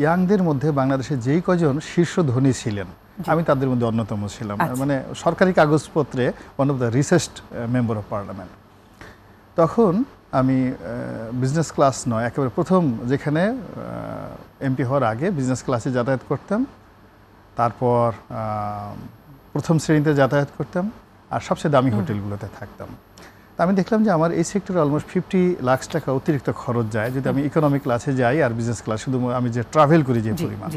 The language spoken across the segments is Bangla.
ইয়াংদের মধ্যে বাংলাদেশে যেই কজন শীর্ষ ধনী ছিলেন আমি তাদের মধ্যে অন্যতম ছিলাম, মানে সরকারি কাগজপত্রে one of the richest member of parliament. তখন আমি বিজনেস ক্লাস নয়, একেবারে প্রথম যেখানে এমপি হওয়ার আগে বিজনেস ক্লাসে যাতায়াত করতাম, তারপর প্রথম শ্রেণীতে যাতায়াত করতাম, আর সবচেয়ে দামি হোটেলগুলোতে থাকতাম। আমি দেখলাম যে আমার এই সেক্টরে অলমোস্ট 50 লাখ টাকা অতিরিক্ত খরচ যায় যদি আমি ইকোনমিক ক্লাসে যাই আর বিজনেস ক্লাস, শুধু আমি যে ট্রাভেল করি যে পরিমাণ।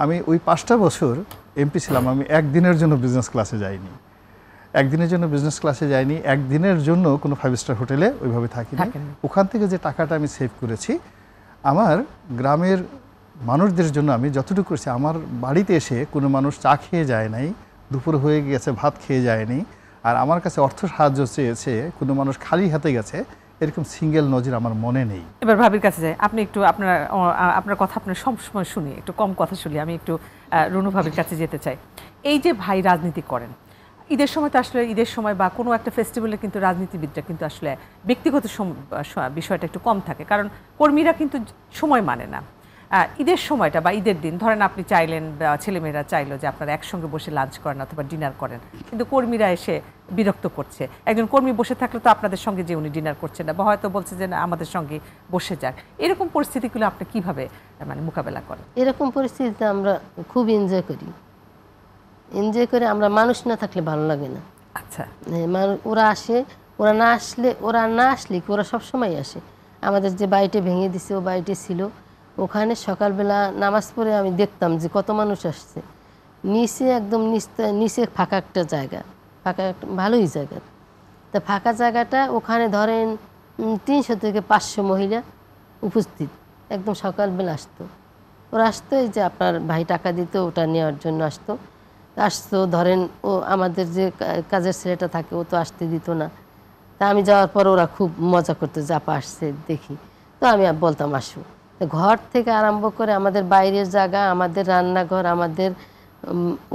আমি ওই 5টা বছর এমপি ছিলাম, আমি একদিনের জন্য বিজনেস ক্লাসে যাইনি, একদিনের জন্য বিজনেস ক্লাসে যাইনি, একদিনের জন্য কোনো 5 স্টার হোটেলে ওইভাবে থাকিনি। ওখান থেকে যে টাকাটা আমি সেভ করেছি আমার গ্রামের মানুষদের জন্য আমি যতটুকু করেছি, আমার বাড়িতে এসে কোনো মানুষ চা খেয়ে যায় নাই, দুপুর হয়ে গেছে ভাত খেয়ে যায়নি, আর আমার কাছে অর্থ সাহায্য চেয়েছে কোনো মানুষ খালি হাতে গেছে, এরকম সিঙ্গেল নজির আমার মনে নেই। এবার ভাবির কাছে যাই, আপনি একটু আপনার কথা আপনার সবসময় শুনি, একটু কম কথা শুনি, আমি একটু রুনু ভাবির কাছে যেতে চাই। এই যে ভাই রাজনীতি করেন, ঈদের সময় তো আসলে ঈদের সময় বা কোনো একটা ফেস্টিভ্যালে কিন্তু রাজনীতিবিদরা কিন্তু আসলে ব্যক্তিগত বিষয়টা একটু কম থাকে, কারণ কর্মীরা কিন্তু সময় মানে না। ঈদের সময়টা বা ঈদের দিন ধরেন আপনি চাইলেন বা ছেলেমেয়েরা চাইলো যে আপনারা একসঙ্গে বসে লাঞ্চ করেন অথবা ডিনার করেন, কিন্তু কর্মীরা এসে বিরক্ত করছে। একজন কর্মী বসে থাকলে তো আপনাদের সঙ্গে যে উনি ডিনার করছেন না, বা হয়তো বলছে যে না আমাদের সঙ্গে বসে যাক, এরকম পরিস্থিতিগুলো আপনি কিভাবে মানে মোকাবেলা করেন? এরকম পরিস্থিতিতে আমরা খুব এনজয় করি, এনজয় করে আমরা মানুষ না থাকলে ভালো লাগে না। আচ্ছা, ওরা আসে, ওরা না আসলে কি ওরা সবসময় আসে। আমাদের যে বাড়িটা ভেঙে দিছে ও বাড়িটি ছিল, ওখানে সকালবেলা নামাজ পড়ে আমি দেখতাম যে কত মানুষ আসছে। নিচে একদম নিচে ফাঁকা একটা জায়গা, ফাঁকা একটা ভালোই জায়গা, তা ফাঁকা জায়গাটা ওখানে ধরেন 300 থেকে 500 মহিলা উপস্থিত একদম সকালবেলা আসতো। ওরা আসতো, এই যে আপনার ভাই টাকা দিত ওটা নেওয়ার জন্য আসতো ধরেন, ও আমাদের যে কাজের ছেলেটা থাকে ও তো আসতে দিত না। তা আমি যাওয়ার পর ওরা খুব মজা করতো, জাপা আসছে দেখি, তো আমি বলতাম আসো। ঘর থেকে আরম্ভ করে আমাদের বাইরের জায়গা, আমাদের রান্নাঘর, আমাদের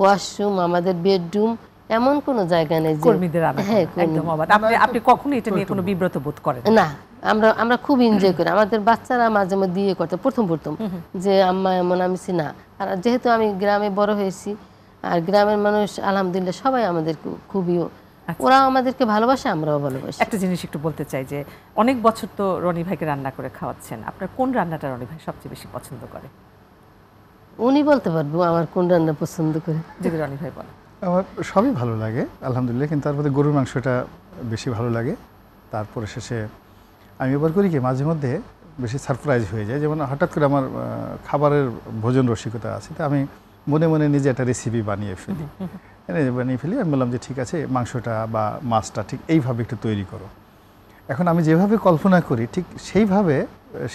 ওয়াশরুম, আমাদের বেডরুম, এমন কোনো জায়গা নেই যে আপনি কখনো এটা নিয়ে কোনো বিব্রত বোধ করেন না। আমরা খুব এনজয় করি। আমাদের বাচ্চারা মাঝে মধ্যে দিয়ে করতে প্রথম যে আম্মা এমন, আমি না। আর যেহেতু আমি গ্রামে বড় হয়েছি, আর গ্রামের মানুষ আলহামদুলিল্লাহ সবাই আমাদের খুবই, ওরা আমাদেরকে ভালোবাসে, আমরাও ভালোবাসি। একটা জিনিস একটু বলতে চাই যে অনেক বছর তো রনি ভাইকে রান্না করে খাওয়াচ্ছেন, আপনার কোন রান্নাটা রনি ভাই সবচেয়ে বেশি পছন্দ করে? উনি বলতে পারবো আমার কোন রান্না পছন্দ করে। যদি রনি ভাই বলেন। আমার সবই ভালো লাগে আলহামদুলিল্লাহ, কিন্তু তার মধ্যে গরুর মাংসটা বেশি ভালো লাগে। তারপরে শেষে আমি এবার করি কি মাঝে মধ্যে বেশি সারপ্রাইজ হয়ে যায়, যেমন হঠাৎ করে আমার খাবারের ভোজন রসিকতা আছে, তো আমি মনে মনে নিজে একটা রেসিপি বানিয়ে ফেলি। আমি বললাম যে ঠিক আছে মাংসটা বা মাছটা ঠিক এইভাবে একটু তৈরি করো। এখন আমি যেভাবে কল্পনা করি ঠিক সেইভাবে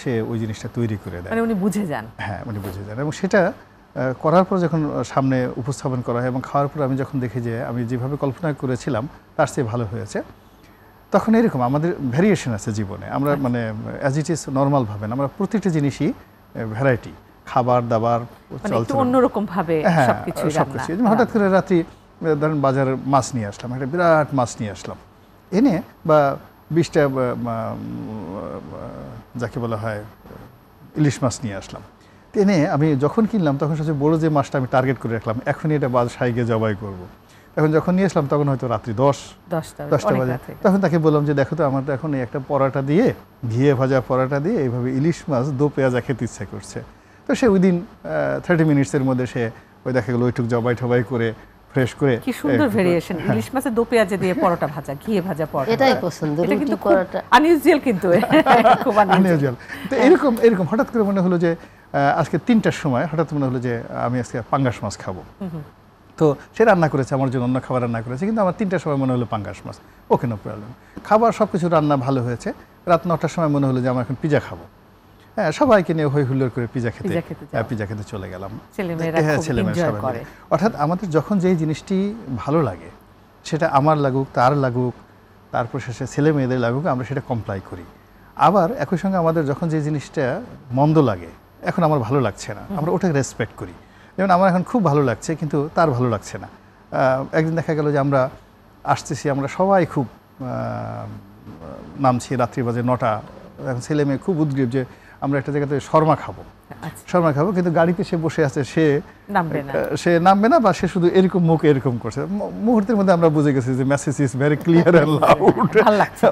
সে ওই জিনিসটা তৈরি করে দেয়, মানে উনি বুঝে যান। হ্যাঁ, উনি বুঝে যান। এবং সেটা করার পর যখন সামনে উপস্থাপন করা হয় এবং খাওয়ার পর আমি যখন দেখি যে আমি যেভাবে কল্পনা করেছিলাম তার চেয়ে ভালো হয়েছে, তখন এরকম আমাদের ভ্যারিয়েশন আছে জীবনে। আমরা মানে অ্যাজ ইট ইজ নর্মালভাবে না, আমরা প্রতিটা জিনিসই ভ্যারাইটি, খাবার দাবার অন্যরকম ভাবে সবকিছু। হঠাৎ করে রাত্রি ধরেন বাজারের মাছ নিয়ে আসলাম, একটা বিরাট মাছ নিয়ে আসলাম, এনে বা 20টা যাকে বলা হয় ইলিশ মাছ নিয়ে আসলাম, এনে আমি যখন কিনলাম তখন সবচেয়ে বড় যে মাছটা আমি টার্গেট করে রাখলাম, এখনই এটা বাসায় গিয়ে জবাই করবো। এখন যখন নিয়ে আসলাম তখন হয়তো রাত্রি 10টা বাজে। তখন তাকে বললাম যে দেখো তো আমার তো এখন এই একটা পরোটা দিয়ে, ঘিয়ে ভাজা পরোটা দিয়ে এইভাবে ইলিশ মাছ দো পেঁয়াজা খেতে ইচ্ছা করছে। তো সে উইদিন 30 মিনিটসের মধ্যে সে ওই দেখা গেল ওইটুক জবাই ঠবাই করে ফ্রেশ করে। কি সুন্দর ভেরিয়েশন, ইলিশ মাছের দো পেঁয়াজা দিয়ে পরোটা ভাজা, ঘিয়ে ভাজা পরোটা, এটাই পছন্দ। এটা কিন্তু পরোটা আনইউজুয়াল, কিন্তু খুব আনইউজুয়াল। তো এরকম হঠাৎ করে মনে হলো যে আজকে 3টার সময় হঠাৎ মনে হলো যে আমি আজকে পাঙ্গাস মাছ খাবো। তো সে রান্না করেছে আমার জন্য, অন্য খাবার রান্না করেছে, কিন্তু আমার 3টার সময় মনে হলো পাঙ্গাস মাছ, ওকে নো প্রবলেম। খাবার সব কিছু রান্না ভালো হয়েছে। রাত 9টার সময় মনে হলো যে আমরা এখন পিজা খাবো। হ্যাঁ, সবাইকে নিয়ে হই হুল্লোড় করে পিজা খেতে চলে গেলাম। অর্থাৎ আমাদের যখন যেই জিনিসটি ভালো লাগে সেটা আমার লাগুক, তার লাগুক, তারপর শেষে ছেলে মেয়েদের লাগুক, আমরা সেটা কমপ্লাই করি। আবার একই সঙ্গে আমাদের যখন যে জিনিসটা মন্দ লাগে, এখন আমার ভালো লাগছে না, আমরা ওটাকে রেসপেক্ট করি। যেমন আমার এখন খুব ভালো লাগছে কিন্তু তার ভালো লাগছে না। একদিন দেখা গেল যে আমরা আসতেছি, আমরা সবাই খুব নামছি, রাত্রি বাজে 9টা, এখন ছেলে মেয়ে খুব উদ্গ্রীব যে আমরা একটা জায়গাতে শর্মা খাবো, আচ্ছা, শর্মা খাবো, কিন্তু গাড়িতে সে বসে আছে, নামবে না। সে নামবে না, বা সে শুধু এরকম মুখ এরকম করছে। মুহূর্তের মধ্যে আমরা বুঝে গেছি যে message is very clear and loud. ভালো লাগছে।